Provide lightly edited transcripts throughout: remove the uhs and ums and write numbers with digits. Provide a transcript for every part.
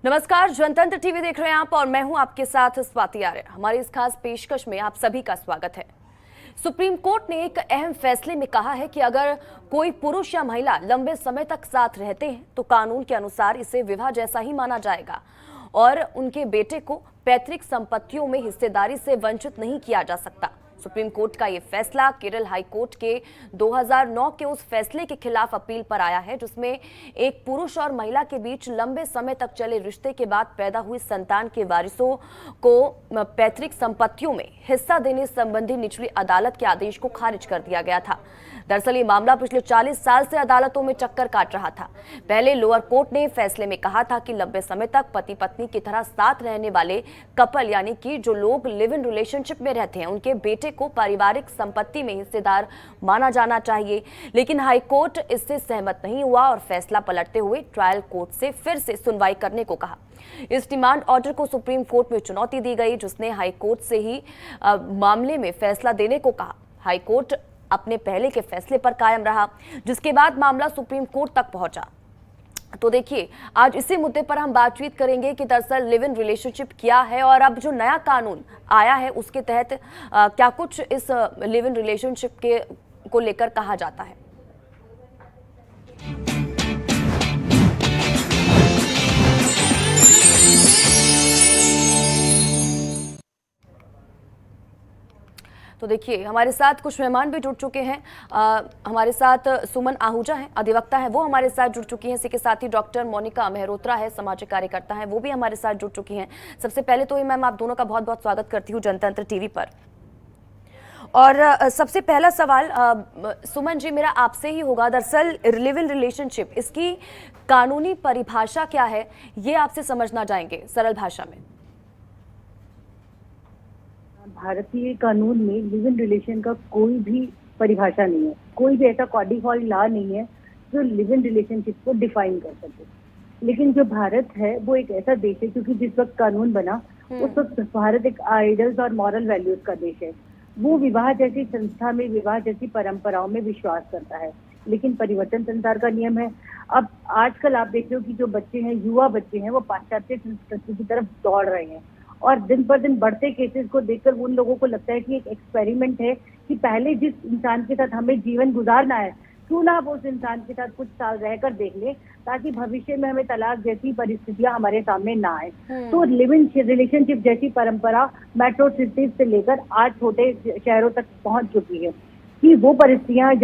नमस्कार, जनतंत्र टीवी देख रहे हैं आप और मैं हूं आपके साथ स्वाति आर्य। हमारी इस खास पेशकश में आप सभी का स्वागत है। सुप्रीम कोर्ट ने एक अहम फैसले में कहा है कि अगर कोई पुरुष या महिला लंबे समय तक साथ रहते हैं तो कानून के अनुसार इसे विवाह जैसा ही माना जाएगा और उनके बेटे को पैतृक संपत्तियों में हिस्सेदारी से वंचित नहीं किया जा सकता। सुप्रीम कोर्ट का यह फैसला केरल हाई कोर्ट के 2009 के उस फैसले के खिलाफ अपील पर आया है जिसमें एक पुरुष और महिला के बीच लंबे समय तक चले रिश्ते के बाद पैदा हुई संतान के वारिसों को पैतृक संपत्तियों में हिस्सा देने संबंधी निचली अदालत के आदेश को खारिज कर दिया गया था। दरअसल ये मामला पिछले 40 साल से अदालतों में चक्कर काट रहा था। पहले लोअर कोर्ट ने फैसले में कहा था कि लंबे समय तक पति पत्नी की तरह साथ रहने वाले कपल यानी कि जो लोग लिव इन रिलेशनशिप में रहते हैं उनके बेटे को पारिवारिक संपत्ति में हिस्सेदार माना जाना चाहिए, लेकिन हाई कोर्ट इससे सहमत नहीं हुआ और फैसला पलटते हुए ट्रायल कोर्ट से फिर से सुनवाई करने को कहा। इस डिमांड ऑर्डर को सुप्रीम कोर्ट में चुनौती दी गई जिसने हाई कोर्ट से ही मामले में फैसला देने को कहा। हाई कोर्ट अपने पहले के फैसले पर कायम रहा जिसके बाद मामला सुप्रीम कोर्ट तक पहुंचा। तो देखिए, आज इसी मुद्दे पर हम बातचीत करेंगे कि दरअसल लिव इन रिलेशनशिप क्या है और अब जो नया कानून आया है उसके तहत क्या कुछ इस लिव इन रिलेशनशिप के को लेकर कहा जाता है। तो देखिए, हमारे साथ कुछ मेहमान भी जुड़ चुके हैं। हमारे साथ सुमन आहूजा हैं, अधिवक्ता हैं, वो हमारे साथ जुड़ चुकी हैं। इसी के साथ ही डॉक्टर मोनिका मेहरोत्रा है, सामाजिक कार्यकर्ता हैं, वो भी हमारे साथ जुड़ चुकी हैं। सबसे पहले तो ही मैम आप दोनों का बहुत बहुत स्वागत करती हूँ जनतंत्र टीवी पर। और सबसे पहला सवाल सुमन जी मेरा आपसे ही होगा। दरअसल लिव इन रिलेशनशिप, इसकी कानूनी परिभाषा क्या है, ये आपसे समझना चाहेंगे सरल भाषा में। भारतीय कानून में लिव इन रिलेशन का कोई भी परिभाषा नहीं है, कोई भी ऐसा कॉडिफाइड लॉ नहीं है जो लिव इन रिलेशनशिप को डिफाइन कर सके। लेकिन जो भारत है वो एक ऐसा देश है, क्योंकि जिस वक्त कानून बना उस वक्त भारत एक आइडल्स और मॉरल वैल्यूज का देश है। वो विवाह जैसी संस्था में, विवाह जैसी परंपराओं में विश्वास करता है, लेकिन परिवर्तन संसार का नियम है। अब आजकल आप देख रहे हो कि जो बच्चे हैं, युवा बच्चे हैं, वो पाश्चात्य संस्कृति की तरफ दौड़ रहे हैं और दिन पर दिन बढ़ते केसेस को देखकर उन लोगों को लगता है कि एक एक्सपेरिमेंट है कि पहले जिस इंसान के साथ हमें जीवन गुजारना है, क्यों ना आप उस इंसान के साथ कुछ साल रहकर देख लें, ताकि भविष्य में हमें तलाक जैसी परिस्थितियां हमारे सामने ना आए। तो लिव इन रिलेशनशिप जैसी परंपरा मेट्रो सिटीज से लेकर आज छोटे शहरों तक पहुंच चुकी है कि वो परिस्थितियां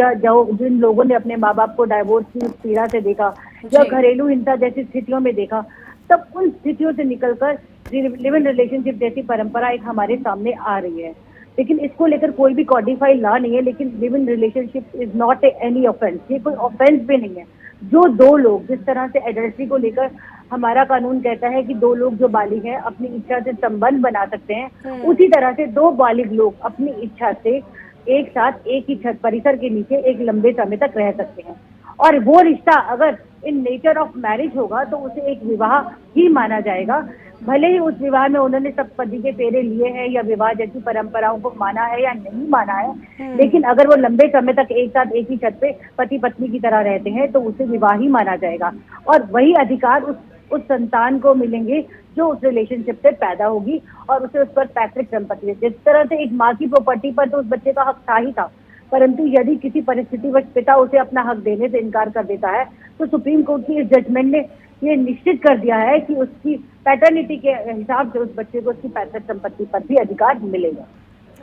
जिन लोगों ने अपने माँ बाप को डाइवोर्स की पीड़ा से देखा या घरेलू हिंसा जैसी स्थितियों में देखा, तब उन स्थितियों से निकलकर लिव इन रिलेशनशिप जैसी परंपरा एक हमारे सामने आ रही है। लेकिन इसको लेकर कोई भी कॉडिफाइड लॉ नहीं है। लेकिन live in relationship is not any offence, ये कोई ऑफेंस भी नहीं है। जो दो लोग, जिस तरह से एडल्ट्री को लेकर हमारा कानून कहता है कि दो लोग जो बालिग हैं अपनी इच्छा से संबंध बना सकते हैं, उसी तरह से दो बालिग लोग अपनी इच्छा से एक साथ एक ही छत परिसर के नीचे एक लंबे समय तक रह सकते हैं। और वो रिश्ता अगर इन नेचर ऑफ मैरिज होगा तो उसे एक विवाह ही माना जाएगा। भले ही उस विवाह में उन्होंने सप्तपदी के फेरे लिए हैं या विवाह जैसी परंपराओं को माना है या नहीं माना है, लेकिन अगर वो लंबे समय तक एक साथ एक ही छत पे पति पत्नी की तरह रहते हैं तो उसे विवाह ही माना जाएगा। और वही अधिकार उस संतान को मिलेंगे जो उस रिलेशनशिप से पैदा होगी और उसे उस पर पैतृक संपत्ति है। जिस तरह से एक माँ की प्रॉपर्टी पर तो उस बच्चे का हक था ही था, परंतु यदि किसी परिस्थितिवश पिता उसे अपना हक देने से इनकार कर देता है तो सुप्रीम कोर्ट की इस जजमेंट ने ये निश्चित कर दिया है कि उसकी पैटर्निटी के हिसाब से उस बच्चे को उसकी पैतृक संपत्ति पर भी अधिकार मिलेगा।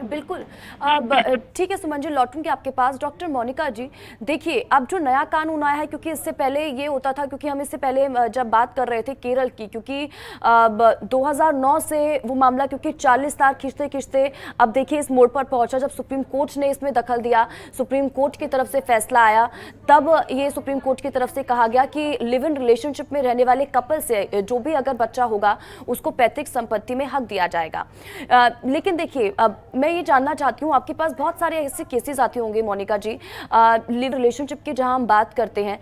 बिल्कुल। अब ठीक है सुमन जी, लौटूंगी आपके पास। डॉक्टर मोनिका जी, देखिए अब जो नया कानून आया है, क्योंकि इससे पहले ये होता था, क्योंकि हम इससे पहले जब बात कर रहे थे केरल की, क्योंकि 2009 से वो मामला क्योंकि 40 साल खींचते खींचते अब देखिए इस मोड़ पर पहुंचा जब सुप्रीम कोर्ट ने इसमें दखल दिया, सुप्रीम कोर्ट की तरफ से फैसला आया, तब ये सुप्रीम कोर्ट की तरफ से कहा गया कि लिव इन रिलेशनशिप में रहने वाले कपल से जो भी अगर बच्चा होगा उसको पैतृक संपत्ति में हक दिया जाएगा। लेकिन देखिए, अब मैं ये जानना चाहती हूँ, आपके पास बहुत सारे ऐसे केसेस आते होंगे मोनिका जी, लिव रिलेशनशिप की जहां हम बात करते हैं,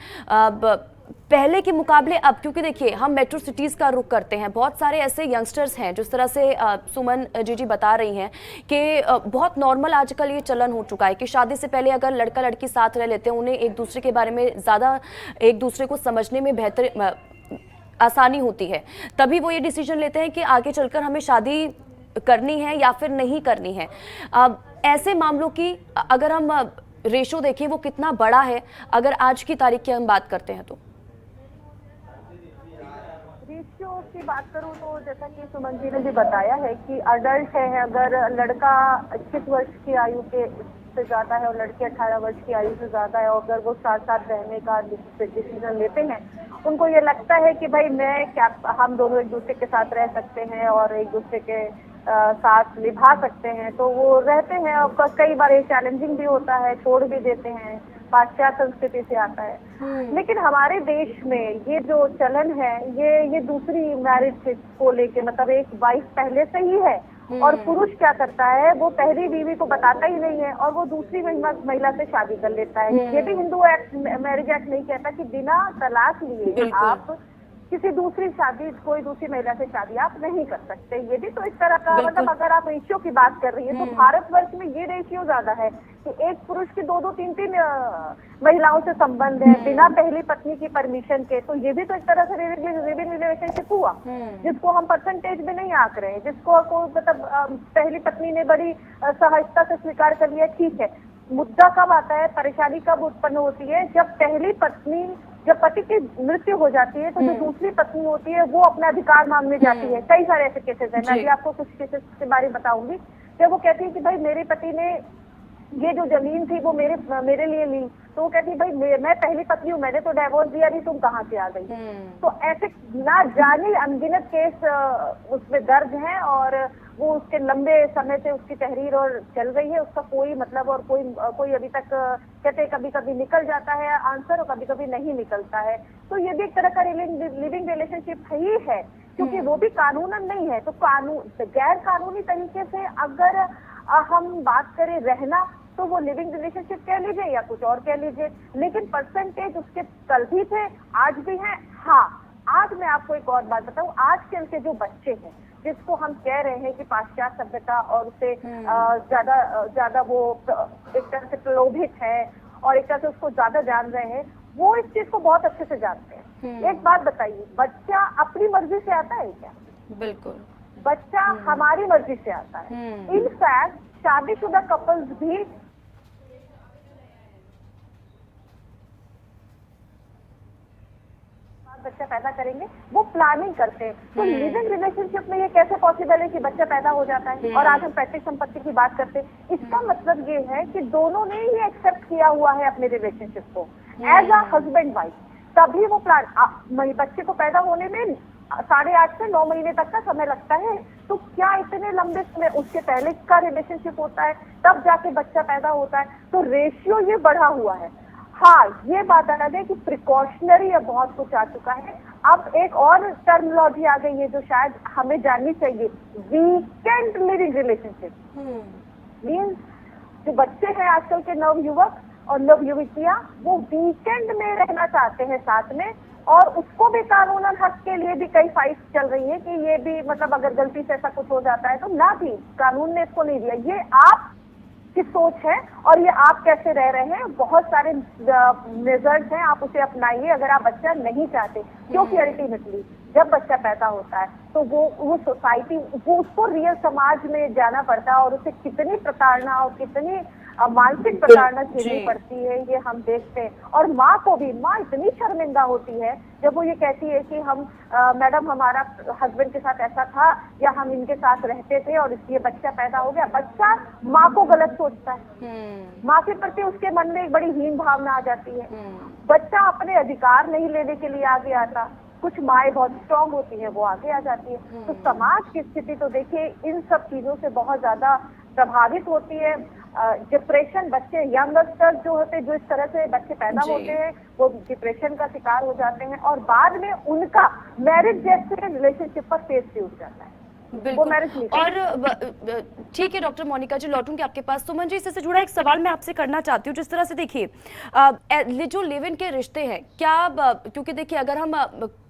पहले के मुकाबले अब, क्योंकि देखिए हम मेट्रो सिटीज का रुख करते हैं, बहुत सारे ऐसे यंगस्टर्स हैं जिस तरह से सुमन जी बता रही हैं कि बहुत नॉर्मल आजकल ये चलन हो चुका है कि शादी से पहले अगर लड़का लड़की साथ रह लेते हैं, उन्हें एक दूसरे के बारे में ज़्यादा एक दूसरे को समझने में बेहतर आसानी होती है, तभी वो ये डिसीजन लेते हैं कि आगे चलकर हमें शादी करनी है या फिर नहीं करनी है। ऐसे मामलों की अगर हम रेशो देखें वो कितना बड़ा है अगर आज की तारीख की हम बात करते हैं तो? रेशियो की बात करूं तो जैसा कि सुमन जी ने भी बताया है कि अडल्ट है, अगर लड़का 21 वर्ष की आयु के से ज्यादा है और लड़की 18 वर्ष की आयु से ज्यादा है और अगर वो साथ साथ रहने का डिसीजन लेते हैं, उनको ये लगता है कि भाई हम दोनों एक दूसरे के साथ रह सकते हैं और एक दूसरे के साथ निभा सकते हैं, तो वो रहते हैं। और कई बार ये चैलेंजिंग भी होता है, छोड़ भी देते हैं, पाश्चात्य संस्कृति से आता है। लेकिन हमारे देश में ये जो चलन है ये दूसरी मैरिज को लेके, मतलब एक वाइफ पहले से ही है और पुरुष क्या करता है, वो पहली बीवी को बताता ही नहीं है और वो दूसरी महिला से शादी कर लेता है। ये भी हिंदू मैरिज एक्ट नहीं कहता कि बिना तलाक लिए आप किसी कोई दूसरी महिला से शादी आप नहीं कर सकते। ये भी तो इस तरह का, मतलब अगर आप रेशियो की बात कर रही है तो भारतवर्ष में ये रेशियो ज्यादा है कि एक पुरुष के 2-2, 3-3 महिलाओं से संबंध है बिना पहली पत्नी की परमिशन के। तो ये भी तो एक तरह से लिविंग रिलेशनशिप हुआ, जिसको हम परसेंटेज में नहीं आंक रहे हैं, जिसको मतलब पहली पत्नी ने बड़ी सहजता से स्वीकार कर लिया, ठीक है। मुद्दा कब आता है, परेशानी कब उत्पन्न होती है, जब पति की मृत्यु हो जाती है तो जो दूसरी पत्नी होती है वो अपना अधिकार मांगने जाती है। कई सारे ऐसे केसेस हैं, मैं भी आपको कुछ केसेस के बारे में बताऊंगी, जब वो कहती है कि भाई मेरे पति ने ये जो जमीन थी वो मेरे लिए ली, तो वो कहती है भाई मैं पहली पत्नी हूँ, मैंने तो डिवोर्स दिया नहीं, तुम कहाँ से आ गई। तो ऐसे ना जाने अनगिनत केस उसमें दर्ज हैं और वो उसके लंबे समय से उसकी तहरीर और चल रही है, उसका कोई मतलब और कोई अभी तक कहते कभी कभी निकल जाता है आंसर और कभी कभी नहीं निकलता है। तो ये भी एक तरह का लिविंग रिलेशनशिप ही है, क्योंकि वो भी कानूनन नहीं है। तो गैर कानूनी तरीके से अगर हम बात करें रहना, तो वो लिविंग रिलेशनशिप कह लीजिए या कुछ और कह लीजिए, लेकिन परसेंटेज उसके कल भी थे, आज भी हैं। हाँ, आज मैं आपको एक और बात बताऊं, आजकल के जो बच्चे हैं जिसको हम कह रहे हैं कि पाश्चात्य सभ्यता और उसे ज्यादा वो एक तरह से प्रलोभित है और एक तरह से उसको ज्यादा जान रहे हैं, वो इस चीज को बहुत अच्छे से जानते हैं। एक बात बताइए, बच्चा अपनी मर्जी से आता है क्या? बिल्कुल, बच्चा हमारी मर्जी से आता है। इनफैक्ट शादीशुदा कपल्स भी बच्चा पैदा करेंगे, वो प्लानिंग करते हैं। तो लिविंग रिलेशनशिप में ये कैसे पॉसिबल है कि बच्चा पैदा हो जाता है? और आज हम पैतृक संपत्ति की बात करते हैं, इसका मतलब ये है कि दोनों ने ही एक्सेप्ट किया हुआ है अपने रिलेशनशिप को एज अ हस्बैंड वाइफ, तभी वो बच्चे को पैदा होने में 8.5 से 9 महीने तक का समय लगता है। तो क्या इतने लंबे समय उसके पहले का रिलेशनशिप होता है, तब जाके बच्चा पैदा होता है? तो रेशियो ये बढ़ा हुआ है। हाँ, ये बात अलग है कि प्रिकॉशनरी अब बहुत कुछ आ चुका है। अब एक और टर्मिनोलॉजी आ गई है जो शायद हमें जाननी चाहिए, वीकेंड लिविंग रिलेशनशिप। मीन्स जो बच्चे हैं आजकल के नव युवक और नव युवतियां, वो वीकेंड में रहना चाहते हैं साथ में, और उसको भी कानूनन हक के लिए भी कई फाइट चल रही है कि ये भी मतलब अगर गलती से ऐसा कुछ हो जाता है तो ना भी कानून ने इसको नहीं दिया। ये आप की सोच है और ये आप कैसे रह रहे हैं, बहुत सारे मेजर्स हैं, आप उसे अपनाइए अगर आप बच्चा नहीं चाहते। क्योंकि अल्टीमेटली जब बच्चा पैदा होता है तो वो सोसाइटी, वो उसको रियल समाज में जाना पड़ता है और उसे कितनी प्रताड़ना और कितनी मानसिक प्रताड़ना झेलनी पड़ती है, ये हम देखते हैं। और माँ को भी, माँ इतनी शर्मिंदा होती है जब वो ये कहती है कि हम मैडम हमारा हस्बैंड के साथ ऐसा था या हम इनके साथ रहते थे और इसलिए बच्चा पैदा हो गया। बच्चा माँ को गलत सोचता है, माँ के प्रति उसके मन में एक बड़ी हीन भावना आ जाती है। बच्चा अपने अधिकार नहीं लेने के लिए आगे आता, कुछ माएँ बहुत स्ट्रांग होती हैं, वो आगे आ जाती है। तो समाज की स्थिति तो देखिए इन सब चीजों से बहुत ज्यादा प्रभावित होती है। डिप्रेशन, बच्चे यंगस्टर्स जो होते हैं, जो इस तरह से बच्चे पैदा होते हैं, वो डिप्रेशन का शिकार हो जाते हैं और बाद में उनका मैरिज जैसे रिलेशनशिप पर फेस भी उठ जाता है। वो मैरिज नहीं कर और ठीक है डॉक्टर मोनिका जी, लौटूंगी आपके पास। सुमन जी, इससे जुड़ा एक सवाल मैं आपसे करना चाहती हूँ। जिस तरह से देखिए जो लिव इन के रिश्ते हैं, क्या क्योंकि देखिए अगर हम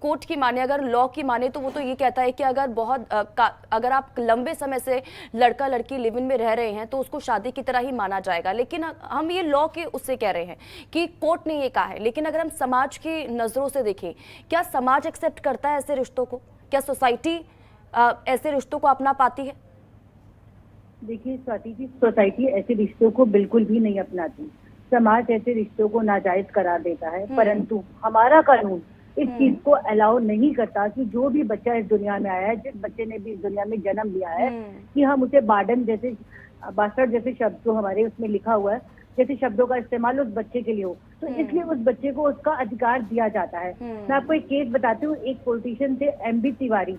कोर्ट की माने, अगर लॉ की माने, तो वो तो ये कहता है कि अगर आप लंबे समय से लड़का लड़की लिव इन में रह रहे हैं तो उसको शादी की तरह ही माना जाएगा। लेकिन हम ये लॉ के उससे कह रहे हैं कि कोर्ट ने ये कहा है, लेकिन अगर हम समाज की नजरों से देखें, क्या समाज एक्सेप्ट करता है ऐसे रिश्तों को? क्या सोसाइटी ऐसे रिश्तों को अपना पाती है? देखिए स्वाति जी, सोसाइटी ऐसे रिश्तों को बिल्कुल भी नहीं अपनाती। समाज ऐसे रिश्तों को नाजायज करार देता है, परंतु हमारा कानून इस चीज को अलाउ नहीं करता कि जो भी बच्चा इस दुनिया में आया है, जिस बच्चे ने भी इस दुनिया में जन्म लिया है, कि हम उसे बार्डन जैसे बास्टर्ड जैसे शब्द जो हमारे उसमें लिखा हुआ है, जैसे शब्दों का इस्तेमाल उस बच्चे के लिए हो, तो इसलिए उस बच्चे को उसका अधिकार दिया जाता है। मैं आपको एक केस बताती हूँ। एक पॉलिटिशियन थे MB तिवारी,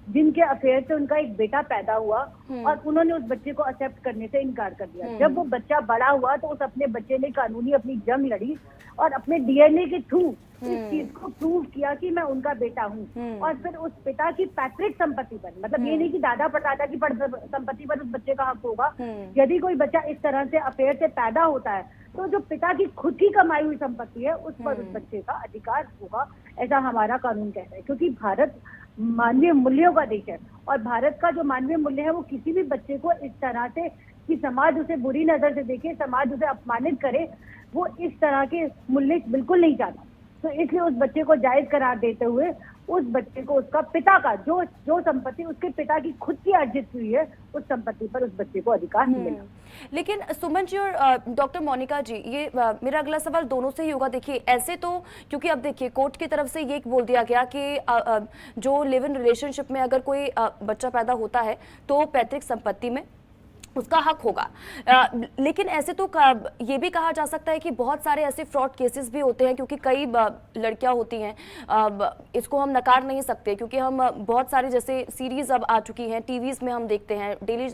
जिनके अफेयर से उनका एक बेटा पैदा हुआ और उन्होंने उस बच्चे को एक्सेप्ट करने से इनकार कर दिया। जब वो बच्चा बड़ा हुआ तो उस अपने बच्चे ने कानूनी अपनी जंग लड़ी और अपने DNA के थ्रू इस चीज को प्रूव किया कि मैं उनका बेटा हूँ। और फिर उस पिता की पैतृक संपत्ति पर, मतलब ये नहीं कि दादा परदादा की संपत्ति पर उस बच्चे का हक होगा। यदि कोई बच्चा इस तरह से अफेयर से पैदा होता है तो जो पिता की खुद की कमाई हुई संपत्ति है उस पर उस बच्चे का अधिकार होगा, ऐसा हमारा कानून कहता है। क्योंकि भारत मानवीय मूल्यों का देश है और भारत का जो मानवीय मूल्य है वो किसी भी बच्चे को इस तरह से कि समाज उसे बुरी नजर से देखे, समाज उसे अपमानित करे, वो इस तरह के मूल्य बिल्कुल नहीं चाहता। तो इसलिए उस बच्चे को जायज करार देते हुए उस बच्चे को उसका पिता का जो संपत्ति उसके पिता की खुद की अर्जित हुई है उस संपत्ति पर उस बच्चे को अधिकार मिलेगा। लेकिन सुमन जी और डॉक्टर मोनिका जी, ये मेरा अगला सवाल दोनों से ही होगा। देखिए ऐसे तो, क्योंकि अब देखिए कोर्ट की तरफ से ये बोल दिया गया कि जो लिव इन रिलेशनशिप में अगर कोई बच्चा पैदा होता है तो पैतृक संपत्ति में उसका हक होगा। लेकिन ऐसे तो ये भी कहा जा सकता है कि बहुत सारे ऐसे फ्रॉड केसेस भी होते हैं, क्योंकि कई लड़कियां होती हैं, इसको हम नकार नहीं सकते, क्योंकि हम बहुत सारे जैसे सीरीज अब आ चुकी हैं, टीवीज में हम देखते हैं, डेली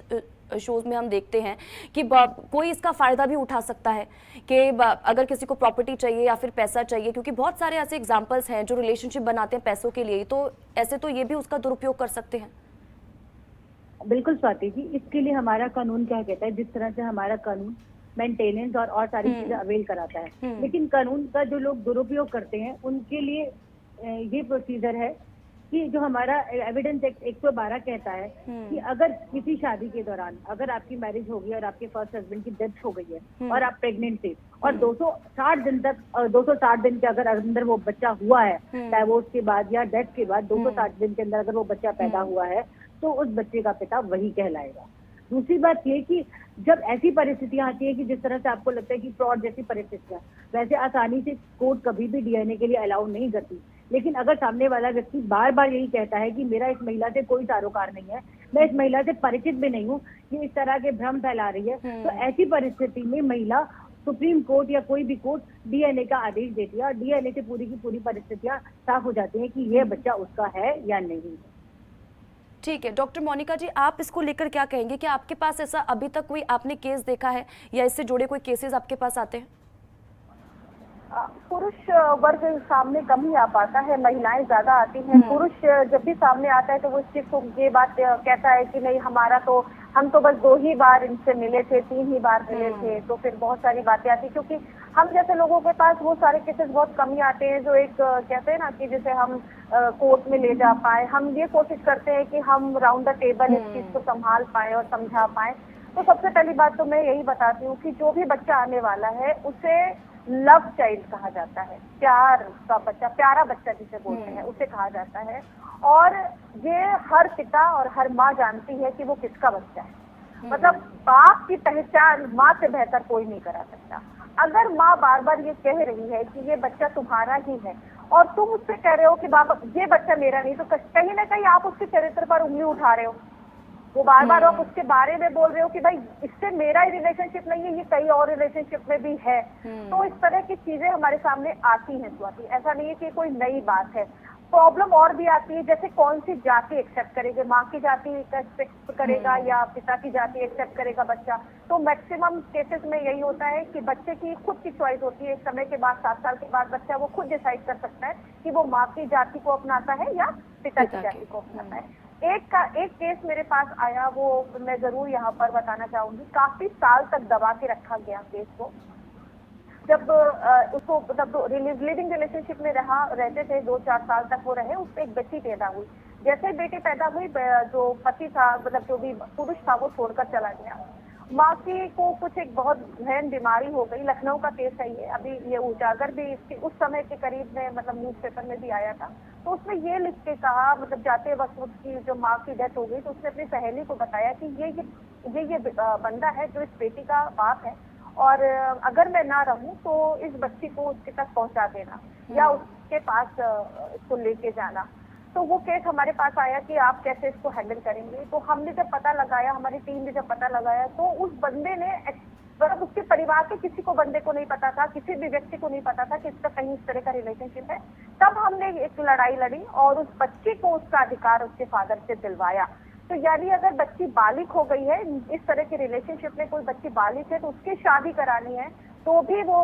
शोज में हम देखते हैं कि कोई इसका फायदा भी उठा सकता है कि अगर किसी को प्रॉपर्टी चाहिए या फिर पैसा चाहिए, क्योंकि बहुत सारे ऐसे एग्जांपल्स हैं जो रिलेशनशिप बनाते हैं पैसों के लिए, तो ऐसे तो ये भी उसका दुरुपयोग कर सकते हैं। बिल्कुल स्वाति जी, इसके लिए हमारा कानून क्या कहता है, जिस तरह से हमारा कानून मेंटेनेंस और सारी चीजें अवेल कराता है, लेकिन कानून का जो लोग दुरुपयोग करते हैं उनके लिए ये प्रोसीजर है कि जो हमारा एविडेंस एक्ट 112 कहता है कि अगर किसी शादी के दौरान अगर आपकी मैरिज हो गई और आपके फर्स्ट हस्बैंड की डेथ हो गई है और आप प्रेग्नेंट थे और 260 दिन तक 260 दिन के अगर अंदर वो बच्चा हुआ है, डाइवोर्स के बाद या डेथ के बाद 260 दिन के अंदर अगर वो बच्चा पैदा हुआ है तो उस बच्चे का पिता वही कहलाएगा। दूसरी बात ये कि जब ऐसी परिस्थितियां आती है कि जिस तरह से आपको लगता है कि फ्रॉड जैसी परिस्थितियां, वैसे आसानी से कोर्ट कभी भी DNA के लिए अलाउ नहीं करती, लेकिन अगर सामने वाला व्यक्ति बार बार यही कहता है कि मेरा इस महिला से कोई सरोकार नहीं है, मैं इस महिला से परिचित भी नहीं हूँ, ये इस तरह के भ्रम फैला रही है, तो ऐसी परिस्थिति में महिला सुप्रीम कोर्ट या कोई भी कोर्ट DNA का आदेश देती है और DNA से पूरी की पूरी परिस्थितियां साफ हो जाती हैं कि यह बच्चा उसका है या नहीं। ठीक है डॉक्टर मोनिका जी, आप इसको लेकर क्या कहेंगे कि आपके पास ऐसा अभी तक कोई आपने केस देखा है या इससे जुड़े कोई केसेस आपके पास आते हैं? पुरुष वर्ग सामने कम ही आ पाता है, महिलाएं ज्यादा आती हैं। पुरुष जब भी सामने आता है तो वो इस चीज को ये बात कहता है कि नहीं, हम तो बस 2 ही बार इनसे मिले थे, 3 ही बार मिले थे, तो फिर बहुत सारी बातें आती, क्योंकि हम जैसे लोगों के पास वो सारे केसेस बहुत कम ही आते हैं जो एक कहते हैं ना कि जैसे हम कोर्ट में ले जा पाए। हम ये कोशिश करते हैं कि हम राउंड द टेबल इस चीज को संभाल पाए और समझा पाए। तो सबसे पहली बात तो मैं यही बताती हूँ कि जो भी बच्चा आने वाला है उसे लव चाइल्ड कहा जाता है, प्यार का बच्चा, प्यारा बच्चा जिसे बोलते हैं उसे कहा जाता है। और ये हर पिता और हर माँ जानती है कि वो किसका बच्चा है। मतलब बाप की पहचान माँ से बेहतर कोई नहीं करा सकता। अगर माँ बार बार ये कह रही है कि ये बच्चा तुम्हारा ही है और तुम उससे कह रहे हो कि बाबा ये बच्चा मेरा नहीं, तो कहीं ना कहीं आप उसके चरित्र पर उंगली उठा रहे हो। वो बार बार आप उसके बारे में बोल रहे हो कि भाई इससे मेरा ही रिलेशनशिप नहीं है, ये कई और रिलेशनशिप में भी है। तो इस तरह की चीजें हमारे सामने आती हैं स्वाति, ऐसा नहीं है कि कोई नई बात है। प्रॉब्लम और भी आती है, जैसे कौन सी जाति एक्सेप्ट करेगा, माँ की जाति एक्सेप्ट करेगा या पिता की जाति एक्सेप्ट करेगा बच्चा। तो मैक्सिमम केसेस में यही होता है कि बच्चे की खुद की चॉइस होती है। समय के बाद 7 साल के बाद बच्चा वो खुद डिसाइड कर सकता है कि वो माँ की जाति को अपनाता है या पिता की जाति को अपनाता है। एक केस मेरे पास आया, वो मैं जरूर यहाँ पर बताना चाहूंगी। काफी साल तक दबा के रखा गया केस को। जब उसको मतलब लिविंग रिलेशनशिप में रहते थे, 2-4 साल तक वो रहे, उससे एक बच्ची पैदा हुई। जैसे बेटी पैदा हुई, जो पति था, मतलब जो भी पुरुष था, वो छोड़कर चला गया। माँ की को कुछ एक बहुत गहन बीमारी हो गई। लखनऊ का केस है ये, अभी ये उजागर भी इसके उस समय के करीब में मतलब न्यूज़पेपर में भी आया था। तो उसमें ये लिख के कहा, मतलब जाते वक्त उसकी जो माँ की डेथ हो गई, तो उसने अपनी सहेली को बताया कि ये बंदा है जो इस बेटी का बाप है, और अगर मैं ना रहूं तो इस बच्ची को उसके तक पहुंचा देना या उसके पास इसको लेके जाना। तो वो केस हमारे पास आया कि आप कैसे इसको हैंडल करेंगे। तो हमने जब पता लगाया, हमारी टीम ने जब पता लगाया, तो उस बंदे ने, मतलब उसके परिवार के किसी को, बंदे को नहीं पता था, किसी भी व्यक्ति को नहीं पता था कि इसका कहीं इस तरह का रिलेशनशिप है। तब हमने एक लड़ाई लड़ी और उस बच्चे को उसका अधिकार उसके फादर से दिलवाया। तो यानी अगर बच्ची बालिग हो गई है, इस तरह के रिलेशनशिप में कोई बच्ची बालिग है, तो उसकी शादी करानी है, तो भी वो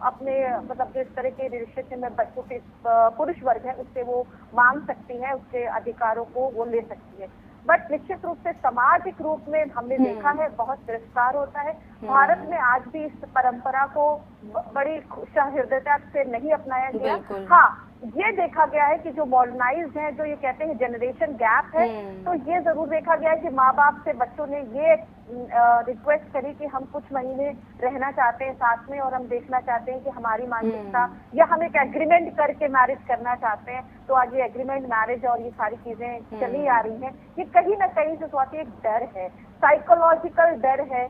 अपने मतलब जो इस तरह के रिलेशनशिप में बच्चों के पुरुष वर्ग है, उससे वो मांग सकती है, उसके अधिकारों को वो ले सकती है। बट निश्चित रूप से सामाजिक रूप में हमने देखा है बहुत तिरस्कार होता है। भारत में आज भी इस परंपरा को बड़ी सहृदयता से नहीं अपनाया गया। हाँ, ये देखा गया है कि जो मॉडर्नाइज्ड है, जो ये कहते हैं जनरेशन गैप है, तो ये जरूर देखा गया है कि माँ बाप से बच्चों ने ये रिक्वेस्ट करी कि हम कुछ महीने रहना चाहते हैं साथ में, और हम देखना चाहते हैं कि हमारी मानसिकता, या हम एक एग्रीमेंट करके मैरिज करना चाहते हैं। तो आज ये एग्रीमेंट मैरिज और ये सारी चीजें चली आ रही हैं। ये कहीं ना कहीं से स्वाति एक डर है, साइकोलॉजिकल डर है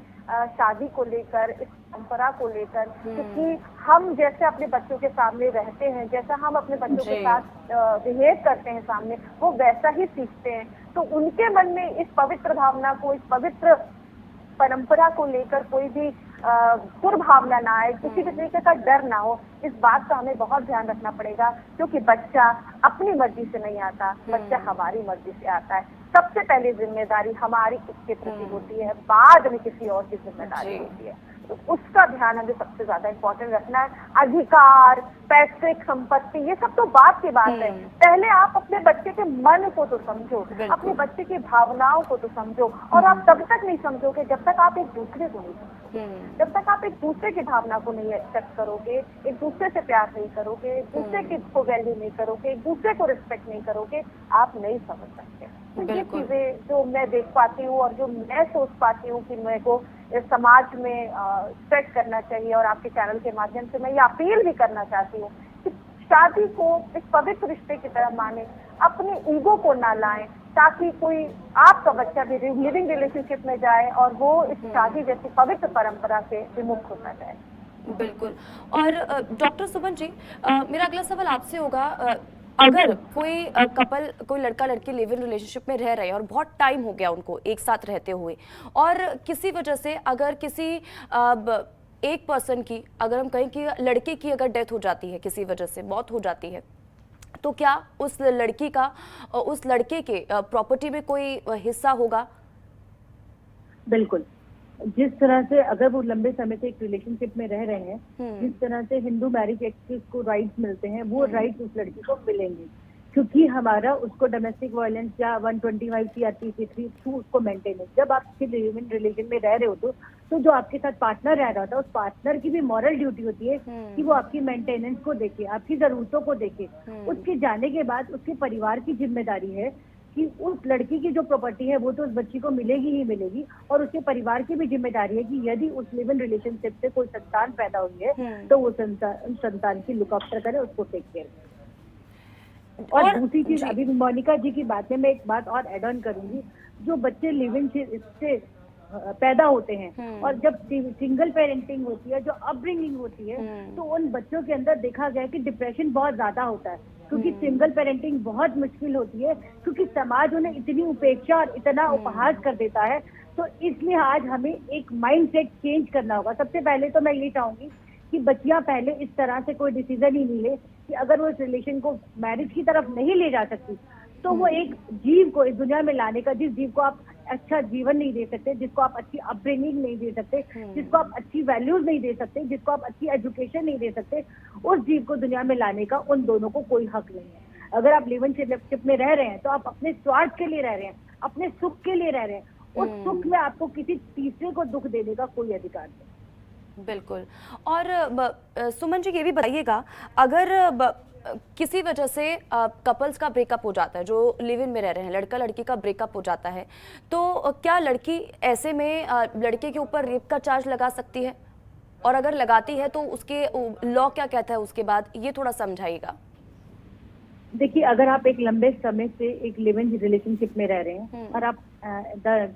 शादी को लेकर, इस परंपरा को लेकर, क्योंकि हम जैसे अपने बच्चों के सामने रहते हैं, जैसा हम अपने बच्चों के साथ बिहेव करते हैं सामने, वो वैसा ही सीखते हैं। तो उनके मन में इस पवित्र भावना को, इस पवित्र परंपरा को लेकर कोई भी दुर्भावना ना आए, किसी भी तरीके का डर ना हो, इस बात का हमें बहुत ध्यान रखना पड़ेगा। क्योंकि बच्चा अपनी मर्जी से नहीं आता, बच्चा हमारी मर्जी से आता है। सबसे पहली जिम्मेदारी हमारी इसके प्रति होती है, बाद में किसी और की जिम्मेदारी होती है। तो उसका ध्यान हमें सबसे ज्यादा इम्पोर्टेंट रखना है। अधिकार, पैतृक संपत्ति, ये सब तो बात की बात है। पहले आप अपने बच्चे के मन को तो समझो, अपने बच्चे की भावनाओं को तो समझो, और आप तब तक नहीं समझोगे जब तक आप एक दूसरे को नहीं समझोगे, जब तक आप एक दूसरे की भावना को नहीं एक्सेप्ट करोगे, एक दूसरे से प्यार नहीं करोगे, एक दूसरे की को वैल्यू नहीं करोगे, एक दूसरे को रिस्पेक्ट नहीं करोगे, आप नहीं समझ सकते। तो ये चीजें जो मैं देख पाती हूँ और जो मैं सोच पाती हूँ कि मेरे को समाज में स्प्रेड करना चाहिए, और आपके चैनल के माध्यम से मैं ये अपील भी करना चाहती हूँ कि शादी को एक पवित्र रिश्ते की तरह माने, अपने ईगो को ना लाएं, ताकि कोई आपका बच्चा भी लिविंग रिलेशनशिप में जाए और वो इस शादी जैसी पवित्र परंपरा से विमुख होता जाए। बिल्कुल। और डॉक्टर सुमन जी, मेरा अगला सवाल आपसे होगा, अगर कोई कपल, कोई लड़का लड़की लिव इन रिलेशनशिप में रह रहे हैं और बहुत टाइम हो गया उनको एक साथ रहते हुए, और किसी वजह से अगर किसी एक पर्सन की, अगर हम कहें कि लड़के की अगर डेथ हो जाती है, किसी वजह से मौत हो जाती है, तो क्या उस लड़की का उस लड़के के प्रॉपर्टी में कोई हिस्सा होगा? बिल्कुल। जिस तरह से अगर वो लंबे समय से एक रिलेशनशिप में रह रहे हैं, जिस तरह से हिंदू मैरिज एक्ट को राइट्स मिलते हैं, वो राइट्स उस लड़की को मिलेंगे, क्योंकि हमारा उसको डोमेस्टिक वायलेंस या 125 CRPC थ्रू उसको मेंटेनेंस, जब आप किसी लिव इन रिलेशन में रह रहे हो तो जो आपके साथ पार्टनर रह रहा था, उस पार्टनर की भी मॉरल ड्यूटी होती है कि वो आपकी मेंटेनेंस को देखे, आपकी जरूरतों को देखे। उसके जाने के बाद उसके परिवार की जिम्मेदारी है कि उस लड़की की जो प्रॉपर्टी है वो तो उस बच्ची को मिलेगी ही मिलेगी, और उसके परिवार की भी जिम्मेदारी है कि यदि उस लिव इन रिलेशनशिप से कोई संतान पैदा हुई है तो वो संतान की लुक आफ्टर करे, उसको टेक केयर करे। और दूसरी चीज, अभी मोनिका जी की बात में मैं एक बात और एड ऑन करूंगी, जो बच्चे लिव इन से पैदा होते हैं और जब सिंगल पेरेंटिंग होती है, जो अपब्रिंगिंग होती है, तो उन बच्चों के अंदर देखा गया कि डिप्रेशन बहुत ज्यादा होता है, क्योंकि सिंगल पेरेंटिंग बहुत मुश्किल होती है, क्योंकि समाज उन्हें इतनी उपेक्षा और इतना उपहास कर देता है। तो इसलिए आज हमें एक माइंडसेट चेंज करना होगा। सबसे पहले तो मैं ये चाहूंगी कि बच्चियां पहले इस तरह से कोई डिसीजन ही नहीं ले कि अगर वो इस रिलेशन को मैरिज की तरफ नहीं ले जा सकती, तो वो एक जीव को इस दुनिया में लाने का, जिस जीव को आप अच्छा जीवन नहीं दे सकते, जिसको आप अच्छी अपब्रिंगिंग नहीं दे सकते, जिसको आप अच्छी वैल्यूज नहीं दे सकते, जिसको आप अच्छी एजुकेशन नहीं दे सकते, उस जीव को दुनिया में लाने का उन दोनों को कोई हक नहीं है। अगर आप लिव इन रिलेशनशिप में रह रहे हैं तो आप अपने स्वार्थ के लिए रह रहे हैं, अपने सुख के लिए रह रहे हैं। उस सुख में आपको किसी तीसरे को दुख देने का कोई अधिकार नहीं। बिल्कुल। और सुमन जी ये भी बताइएगा, अगर किसी वजह से कपल्स का ब्रेकअप हो जाता है, जो लिव इन में रह रहे हैं, लड़का लड़की का ब्रेकअप हो जाता है, तो क्या लड़की ऐसे में लड़के के ऊपर रेप का चार्ज लगा सकती है? और अगर लगाती है तो उसके लॉ क्या कहता है उसके बाद, ये थोड़ा समझाइएगा। देखिए, अगर आप एक लंबे समय से एक लिव इन रिलेशनशिप में रह रहे हैं और आप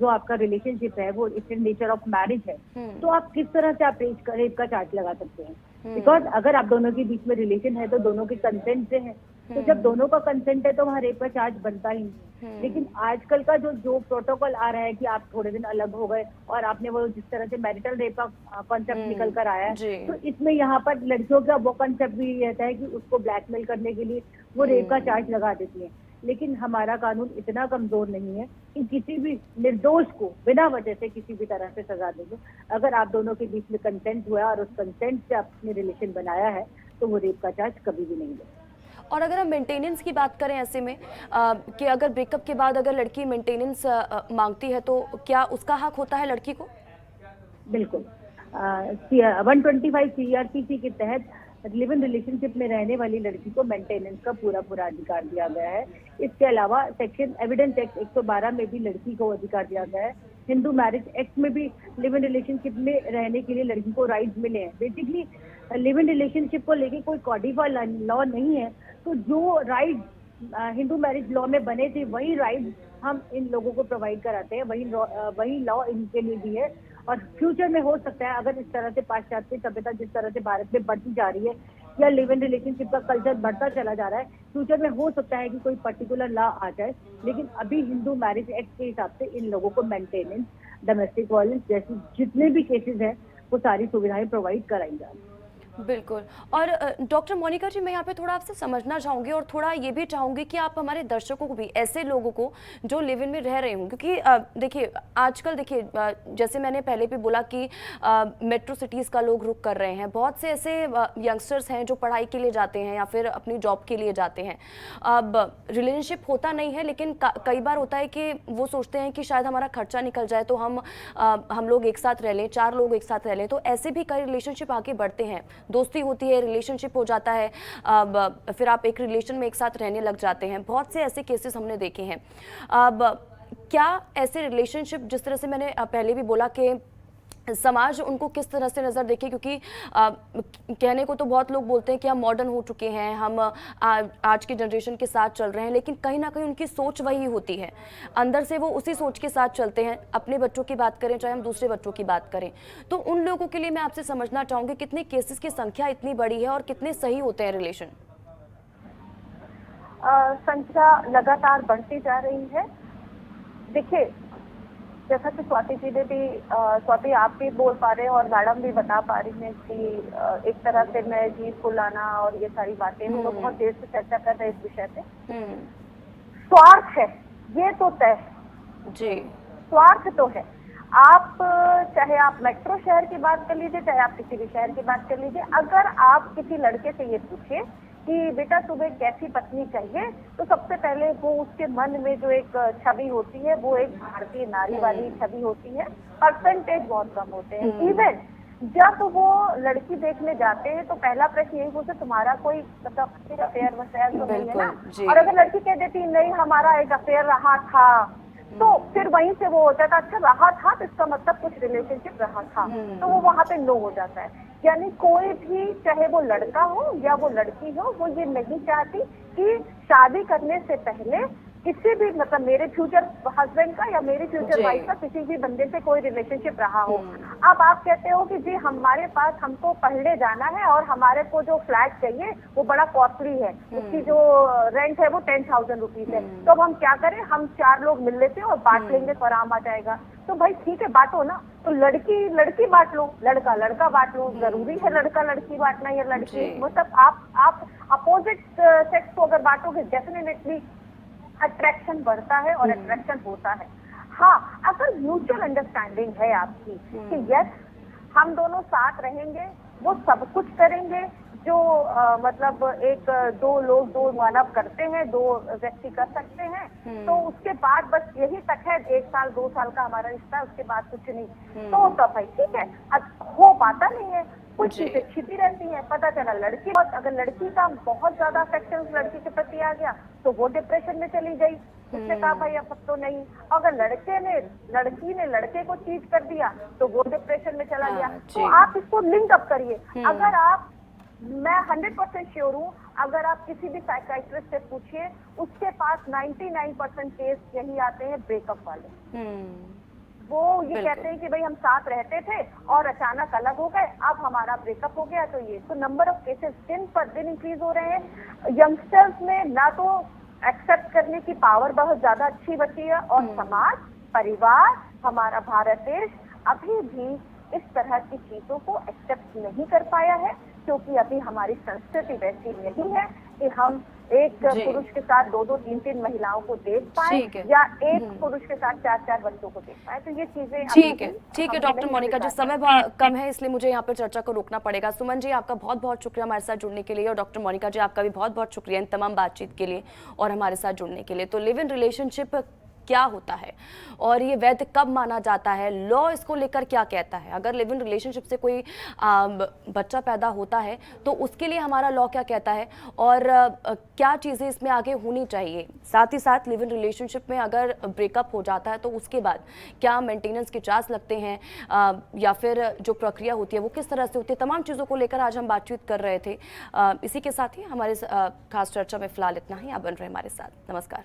जो आपका रिलेशनशिप है वो it's in nature of marriage है, तो आप किस तरह से आप रेप का चार्ज लगा सकते हैं? बिकॉज अगर आप दोनों के बीच में रिलेशन है तो दोनों के कंसेंट से है, तो जब दोनों का कंसेंट है तो वहाँ रेप का चार्ज बनता ही नहीं। लेकिन आजकल का जो प्रोटोकॉल आ रहा है कि आप थोड़े दिन अलग हो गए और आपने वो जिस तरह से मैरिटल रेप का कॉन्सेप्ट निकल कर आया है, तो इसमें यहाँ पर लड़कियों का वो कॉन्सेप्ट भी रहता है कि उसको ब्लैकमेल करने के लिए वो रेप का चार्ज लगा देती है। लेकिन हमारा कानून इतना कमजोर नहीं है कि किसी भी निर्दोष को बिना वजह से किसी भी तरह से सजा देंगे। अगर आप दोनों के बीच में कंसेंट हुआ और उस कंसेंट से आपने रिलेशन बनाया है तो वो रेप का चार्ज कभी भी नहीं लेगा। और अगर हम मेंटेनेंस की बात करें ऐसे में कि अगर ब्रेकअप के बाद अगर लड़की मेंटेनेंस मांगती है तो क्या उसका हक होता है लड़की को? बिल्कुल। 125 CRPC के तहत लिव इन रिलेशनशिप में रहने वाली लड़की को मेंटेनेंस का पूरा अधिकार दिया गया है। इसके अलावा सेक्शन एविडेंस एक्ट 112 में भी लड़की को अधिकार दिया गया है। हिंदू मैरिज एक्ट में भी लिव इन रिलेशनशिप में रहने के लिए लड़की को राइट्स मिले हैं। बेसिकली लिव इन रिलेशनशिप को लेके कोई कॉडिफाइड लॉ नहीं है, तो जो राइट्स हिंदू मैरिज लॉ में बने थे वही राइट्स हम इन लोगों को प्रोवाइड कराते हैं, वही लॉ इनके लिए भी है। और फ्यूचर में हो सकता है अगर इस तरह से पाश्चात्य सभ्यता जिस तरह से भारत में बढ़ती जा रही है या लिव इन रिलेशनशिप का कल्चर बढ़ता चला जा रहा है, फ्यूचर में हो सकता है कि कोई पर्टिकुलर लॉ आ जाए। लेकिन अभी हिंदू मैरिज एक्ट के हिसाब से इन लोगों को मेंटेनेंस, डोमेस्टिक वायलेंस जैसी जितने भी केसेस हैं वो सारी सुविधाएं प्रोवाइड कराई जा रही है। बिल्कुल। और डॉक्टर मोनिका जी, मैं यहाँ पे थोड़ा आपसे समझना चाहूँगी और थोड़ा ये भी चाहूँगी कि आप हमारे दर्शकों को भी, ऐसे लोगों को जो लिव इन में रह रहे हों, क्योंकि देखिए आजकल देखिए जैसे मैंने पहले भी बोला कि मेट्रो सिटीज़ का लोग रुख कर रहे हैं, बहुत से ऐसे यंगस्टर्स हैं जो पढ़ाई के लिए जाते हैं या फिर अपनी जॉब के लिए जाते हैं। अब रिलेशनशिप होता नहीं है, लेकिन कई बार होता है कि वो सोचते हैं कि शायद हमारा खर्चा निकल जाए तो हम लोग एक साथ रह लें, 4 लोग एक साथ रह लें, तो ऐसे भी कई रिलेशनशिप आगे बढ़ते हैं। दोस्ती होती है, रिलेशनशिप हो जाता है, फिर आप एक रिलेशन में एक साथ रहने लग जाते हैं। बहुत से ऐसे केसेस हमने देखे हैं। अब क्या ऐसे रिलेशनशिप, जिस तरह से मैंने पहले भी बोला कि समाज उनको किस तरह से नज़र देखे, क्योंकि कहने को तो बहुत लोग बोलते हैं कि हम मॉडर्न हो चुके हैं, हम आज के जनरेशन के साथ चल रहे हैं, लेकिन कहीं ना कहीं उनकी सोच वही होती है, अंदर से वो उसी सोच के साथ चलते हैं। अपने बच्चों की बात करें चाहे हम दूसरे बच्चों की बात करें, तो उन लोगों के लिए मैं आपसे समझना चाहूँगी कितने केसेस की संख्या इतनी बड़ी है और कितने सही होते हैं रिलेशन? संख्या लगातार बढ़ती जा रही है। देखिए, जैसा कि स्वाति जी ने भी, स्वाति आप भी बोल पा रहे हैं और मैडम भी बता पा रही हैं कि एक तरह से नए जीव को लाना और ये सारी बातें, हम लोग बहुत देर से चर्चा कर रहे हैं इस विषय पे। स्वार्थ है, ये तो तय है जी, स्वार्थ तो है। आप चाहे आप मेट्रो शहर की बात कर लीजिए, चाहे आप किसी भी शहर की बात कर लीजिए, अगर आप किसी लड़के से ये पूछिए कि बेटा तुम्हें कैसी पत्नी चाहिए, तो सबसे पहले वो उसके मन में जो एक छवि होती है वो एक भारतीय नारी वाली छवि होती है। परसेंटेज बहुत कम होते हैं। इवन जब वो लड़की देखने जाते हैं तो पहला प्रश्न यही पूछते, तुम्हारा कोई मतलब अफेयर वफेयर तो नहीं है ना? और अगर लड़की कह देती नहीं हमारा एक अफेयर रहा था, तो फिर वहीं से वो हो जाता, अच्छा रहा था तो इसका मतलब कुछ रिलेशनशिप रहा था, तो वो वहां पे नो हो जाता है। यानी कोई भी, चाहे वो लड़का हो या वो लड़की हो, वो ये नहीं चाहती कि शादी करने से पहले किसी भी, मतलब मेरे फ्यूचर हस्बैंड का या मेरी फ्यूचर वाइफ का किसी भी बंदे से कोई रिलेशनशिप रहा हो। अब आप कहते हो कि जी हमारे पास, हमको पढ़ने जाना है और हमारे को जो फ्लैट चाहिए वो बड़ा कॉस्टली है, उसकी जो रेंट है वो 10,000 रुपीज है, तो अब हम क्या करें, हम 4 लोग मिल लेते हैं और बांट लेंगे तो आराम आ जाएगा। तो भाई ठीक है, बांटो ना, तो लड़की लड़की बांट लो, लड़का लड़का बांट लो। जरूरी है लड़का लड़की बांटना या लड़की, मतलब आप अपोजिट सेक्स को अगर बांटोगे डेफिनेटली अट्रैक्शन बढ़ता है और अट्रैक्शन होता है। हाँ, अगर म्यूचुअल अंडरस्टैंडिंग है आपकी कि यस हम दोनों साथ रहेंगे, वो सब कुछ करेंगे, जो मतलब एक दो मानव करते हैं, 2 व्यक्ति कर सकते हैं, तो उसके बाद बस यही तक है, 1 साल 2 साल का हमारा रिश्ता, उसके बाद कुछ नहीं। तो भाई ठीक है, अब हो पाता नहीं है, कुछ चीजें छिपी रहती हैं। पता चला लड़की, अगर लड़की का बहुत ज्यादा अफेक्शन लड़की के प्रति आ गया तो वो डिप्रेशन में चली गई, उसने कहा भाई अब तो नहीं। अगर लड़की ने लड़के को चीट कर दिया तो वो डिप्रेशन में चला गया। तो आप इसको लिंक अप करिए। अगर आप, मैं 100% श्योर हूँ, अगर आप किसी भी साइकियाट्रिस्ट से पूछिए, उसके पास 99% केस यही आते हैं ब्रेकअप वाले। वो ये कहते हैं कि भाई हम साथ रहते थे और अचानक अलग हो गए, अब हमारा ब्रेकअप हो गया। तो ये तो नंबर ऑफ केसेस दिन पर दिन इंक्रीज हो रहे हैं। यंगस्टर्स में ना तो एक्सेप्ट करने की पावर बहुत ज्यादा अच्छी बची है, और समाज, परिवार, हमारा भारत देश अभी भी इस तरह की चीजों को एक्सेप्ट नहीं कर पाया है, क्योंकि अभी हमारी संस्कृति वैसी नहीं है कि हम एक पुरुष के साथ 2-2, 3-3 महिलाओं को देख पाए, या एक पुरुष के साथ 4-4 बच्चों को देख पाए। तो ये चीजें ठीक है डॉक्टर मोनिका जी, समय कम है इसलिए मुझे यहाँ पर चर्चा को रोकना पड़ेगा। सुमन जी, आपका बहुत बहुत शुक्रिया हमारे साथ जुड़ने के लिए, और डॉक्टर मोनिका जी आपका भी बहुत बहुत शुक्रिया इन तमाम बातचीत के लिए और हमारे साथ जुड़ने के लिए। तो लिव इन रिलेशनशिप क्या होता है और ये वैध कब माना जाता है, लॉ इसको लेकर क्या कहता है, अगर लिव इन रिलेशनशिप से कोई बच्चा पैदा होता है तो उसके लिए हमारा लॉ क्या कहता है, और क्या चीज़ें इसमें आगे होनी चाहिए। साथ ही साथ लिव इन रिलेशनशिप में अगर ब्रेकअप हो जाता है तो उसके बाद क्या मेंटेनेंस के चार्ज लगते हैं, या फिर जो प्रक्रिया होती है वो किस तरह से होती है, तमाम चीज़ों को लेकर आज हम बातचीत कर रहे थे। इसी के साथ ही हमारे खास चर्चा में फिलहाल इतना ही। आप बन रहे हमारे साथ। नमस्कार।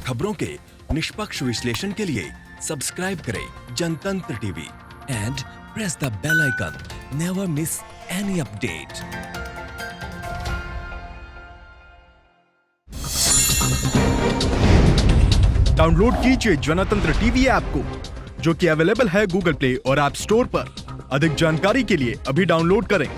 खबरों के निष्पक्ष विश्लेषण के लिए सब्सक्राइब करें Jantantra TV and press the bell icon. Never miss any update. Download कीजिए जनतंत्र टीवी ऐप को, जो कि अवेलेबल है गूगल प्ले और ऐप स्टोर पर। अधिक जानकारी के लिए अभी डाउनलोड करें।